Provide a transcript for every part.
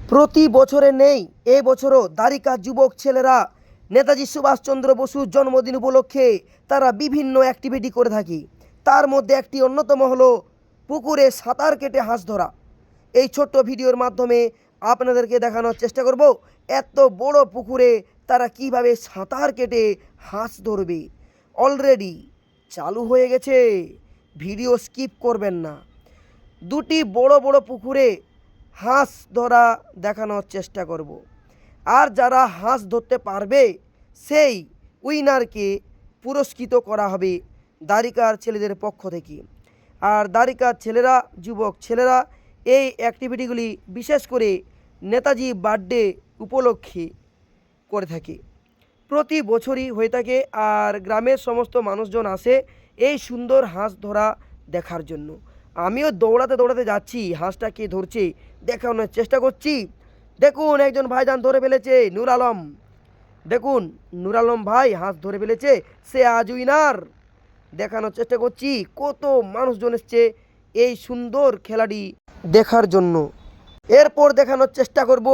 প্রতি বছরে নেই, এই বছরও দ্বারিকা যুবক ছেলেরা নেতাজি সুভাষচন্দ্র বসুর জন্মদিন উপলক্ষে তারা বিভিন্ন অ্যাক্টিভিটি করে থাকি। তার মধ্যে একটি অন্যতম হলো পুকুরে সাঁতার কেটে হাঁস ধরা। এই ছোট্ট ভিডিওর মাধ্যমে আপনাদেরকে দেখানোর চেষ্টা করব এত বড় পুকুরে তারা কিভাবে সাঁতার কেটে হাঁস ধরবে। অলরেডি চালু হয়ে গেছে, ভিডিও স্কিপ করবেন না। দুটি বড় বড় পুকুরে হাঁস ধরা দেখানোর চেষ্টা করব। আর যারা হাঁস ধরতে পারবে সেই উইনারকে পুরস্কৃত করা হবে দ্বারিকার ছেলেদের পক্ষ থেকে। আর দ্বারিকার ছেলেরা, যুবক ছেলেরা এই অ্যাক্টিভিটিগুলি বিশেষ করে নেতাজি বার্থডে উপলক্ষে করে থাকে। প্রতি বছরই হয়ে থাকে। আর গ্রামের সমস্ত মানুষজন আসে এই সুন্দর হাঁস ধরা দেখার জন্য। আমিও দৌড়াতে দৌড়াতে যাচ্ছি, হাঁসটা কে ধরছে দেখানোর চেষ্টা করছি। দেখুন একজন ভাইজান ধরে ফেলেছে, নূর আলম। দেখুন নূর আলম ভাই হাঁস ধরে ফেলেছে, সে আজ উইনার। দেখানোর চেষ্টা করছি কত মানুষজন এসছে এই সুন্দর খেলাটি দেখার জন্য। এরপর দেখানোর চেষ্টা করব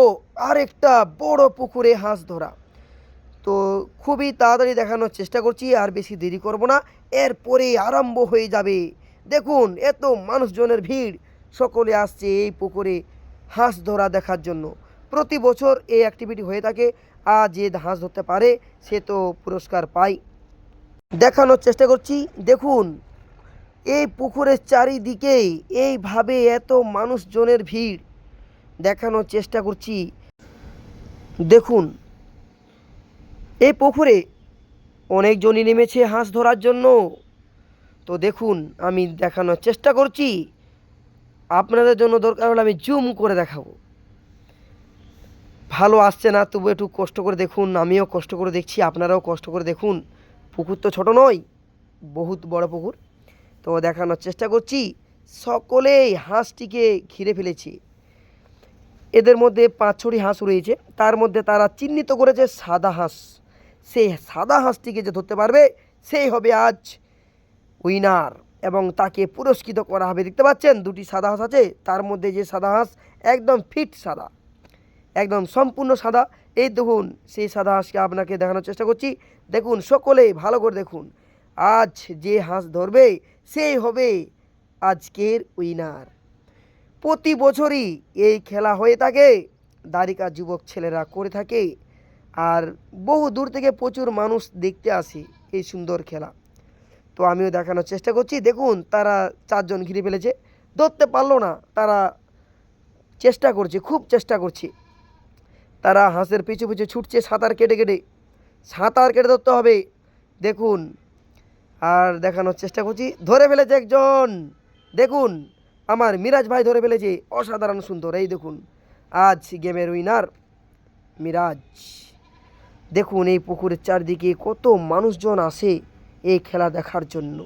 আরেকটা বড় পুকুরে হাঁস ধরা। তো খুবই তাড়াতাড়ি দেখানোর চেষ্টা করছি, আর বেশি দেরি করব না, এরপরে আরম্ভ হয়ে যাবে। দেখুন এত মানুষজনের ভিড়, সকলে আসছে এই পুকুরে হাঁস ধরা দেখার জন্য। প্রতি বছর এই অ্যাক্টিভিটি হয়ে থাকে, আর যে হাঁস ধরতে পারে সে তো পুরস্কার পায়। দেখানোর চেষ্টা করছি, দেখুন এই পুকুরের চারিদিকে এইভাবে এত মানুষজনের ভিড়, দেখানোর চেষ্টা করছি। দেখুন এই পুকুরে অনেকজনই নেমেছে হাঁস ধরার জন্য। তো দেখুন আমি দেখানোর চেষ্টা করছি, আপনাদের জন্য দরকার হলে আমি জুম করে দেখাবো। ভালো আসছে না, তবু একটু কষ্ট করে দেখুন, আমিও কষ্ট করে দেখছি, আপনারাও কষ্ট করে দেখুন। পুকুর তো ছোট নয়, বহুত বড় পুকুর। তো দেখানোর চেষ্টা করছি, সকলেই হাঁসটিকে ঘিরে ফেলেছে। এদের মধ্যে 5-6টি হাঁস রয়েছে, তার মধ্যে তারা চিহ্নিত করেছে সাদা হাঁস। সেই সাদা হাঁসটিকে যে ধরতে পারবে সেই হবে আজ উইনার, এবং তাকে পুরস্কৃত করা হবে। দেখতে পাচ্ছেন দুটি সাদা হাঁস আছে, তার মধ্যে যে সাদা হাঁস একদম ফিট সাদা, একদম সম্পূর্ণ সাদা। এই দেখুন সেই সাদা হাঁসকে আপনাকে দেখানোর চেষ্টা করছি। দেখুন সকলে ভালো করে দেখুন, আজ যে হাঁস ধরবে সেই হবে আজকের উইনার। প্রতি বছরই এই খেলা হয়ে থাকে, দ্বারিকা যুবক ছেলেরা করে থাকে। আর বহু দূর থেকে প্রচুর মানুষ দেখতে আসে এই সুন্দর খেলা। তো আমিও দেখানোর চেষ্টা করছি। দেখুন তারা 4 জন ঘিরে ফেলেছে, ধরতে পারলো না, তারা চেষ্টা করছে, খুব চেষ্টা করছে। তারা হাঁসের পিছু পিছু ছুটছে সাঁতার কেটে কেটে, সাঁতার কেটে ধরতে হবে। দেখুন আর দেখানোর চেষ্টা করছি, ধরে ফেলেছে একজন। দেখুন আমার মিরাজ ভাই ধরে ফেলেছে, অসাধারণ সুন্দর। এই দেখুন আজ গেমের উইনার মিরাজ। দেখুন এই পুকুরের চারদিকে কত মানুষজন আসে এই খেলা দেখার জন্য।